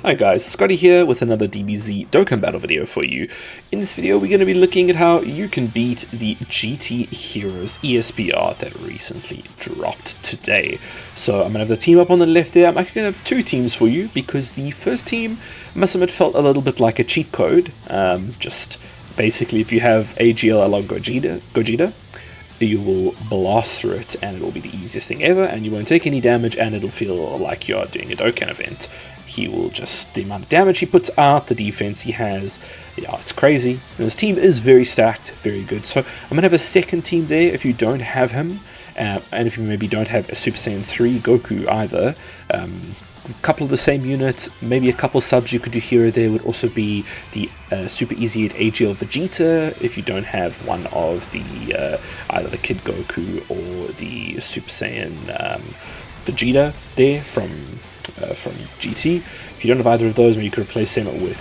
Hi guys, Scotty here with another DBZ Dokkan battle video for you. In this video we're going to be looking at how you can beat the GT Heroes ESBR that recently dropped today. So I'm going to have the team up on the left there. I'm actually going to have two teams for you because the first team, I must admit, felt a little bit like a cheat code. Just basically if you have AGL along Gogeta, you will blast through it and it will be the easiest thing ever and you won't take any damage and it'll feel like you're doing a Dokkan event. He will just, the amount of damage he puts out, the defense he has, yeah, it's crazy. And his team is very stacked, very good. So I'm going to have a second team there if you don't have him, and if you maybe don't have a Super Saiyan 3 Goku either. A couple of the same units, maybe a couple subs you could do here or there would also be the Super Easy at AGL Vegeta if you don't have one of the either the Kid Goku or the Super Saiyan Vegeta there from GT. If you don't have either of those, maybe you could replace him with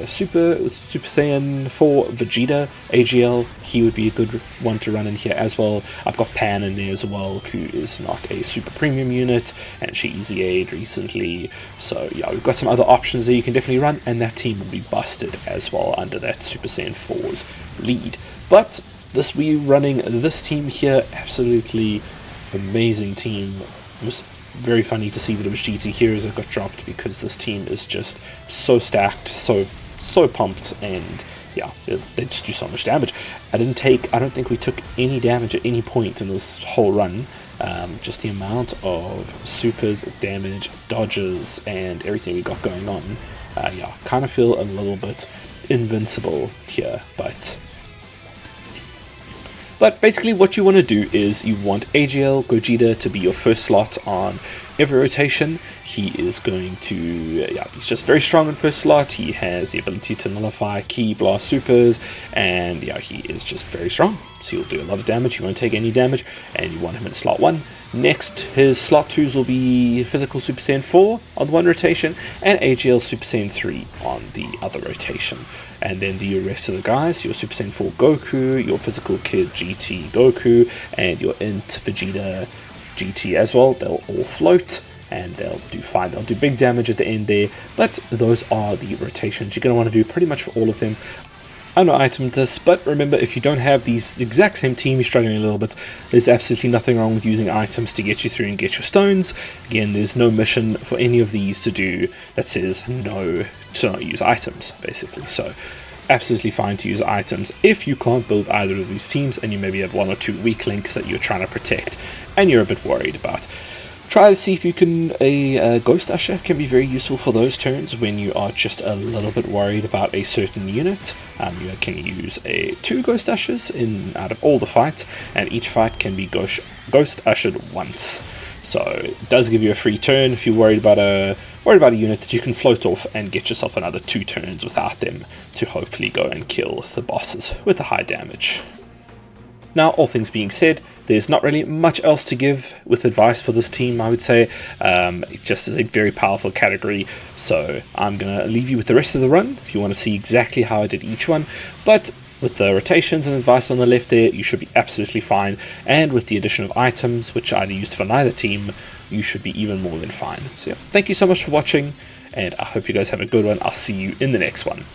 Super Saiyan 4 Vegeta AGL. He would be a good one to run in here as well. I've got Pan in there as well, who is not a super premium unit, and she easy aid recently. So yeah, we've got some other options there you can definitely run, and that team will be busted as well under that Super Saiyan 4's lead. But we running this team here, absolutely amazing team. It was very funny to see that it was GT Heroes that got dropped because this team is just so stacked, so pumped, and yeah, they just do so much damage. I don't think we took any damage at any point in this whole run. Just the amount of supers, damage, dodges, and everything we got going on. Yeah, kind of feel a little bit invincible here, but basically what you want to do is you want AGL Gogeta to be your first slot on every rotation. He is going to, yeah, he's just very strong in first slot. He has the ability to nullify Ki Blast Supers, and yeah, he is just very strong. So he'll do a lot of damage, he won't take any damage, and you want him in slot 1. Next, his slot 2s will be Physical Super Saiyan 4 on the one rotation, and AGL Super Saiyan 3 on the other rotation. And then the rest of the guys, your Super Saiyan 4 Goku, your Physical Kid GT Goku, and your Int Vegeta GT as well, they'll all float, and they'll do fine. They'll do big damage at the end there, but those are the rotations you're going to want to do pretty much for all of them. I know I itemed this, but remember, if you don't have these exact same team, you're struggling a little bit, there's absolutely nothing wrong with using items to get you through and get your stones. Again, there's no mission for any of these to do that says no to not use items, basically. So absolutely fine to use items if you can't build either of these teams and you maybe have one or two weak links that you're trying to protect and you're a bit worried about. Try to see if you can, a Ghost Usher can be very useful for those turns when you are just a little bit worried about a certain unit. You can use 2 Ghost Ushers out of all the fights, and each fight can be Ghost Ushered once. So it does give you a free turn if you're worried about a unit that you can float off and get yourself another 2 turns without them to hopefully go and kill the bosses with the high damage. Now, all things being said, there's not really much else to give with advice for this team, I would say. It just is a very powerful category, so I'm going to leave you with the rest of the run if you want to see exactly how I did each one. But with the rotations and advice on the left there, you should be absolutely fine. And with the addition of items, which I used for neither team, you should be even more than fine. So yeah, thank you so much for watching, and I hope you guys have a good one. I'll see you in the next one.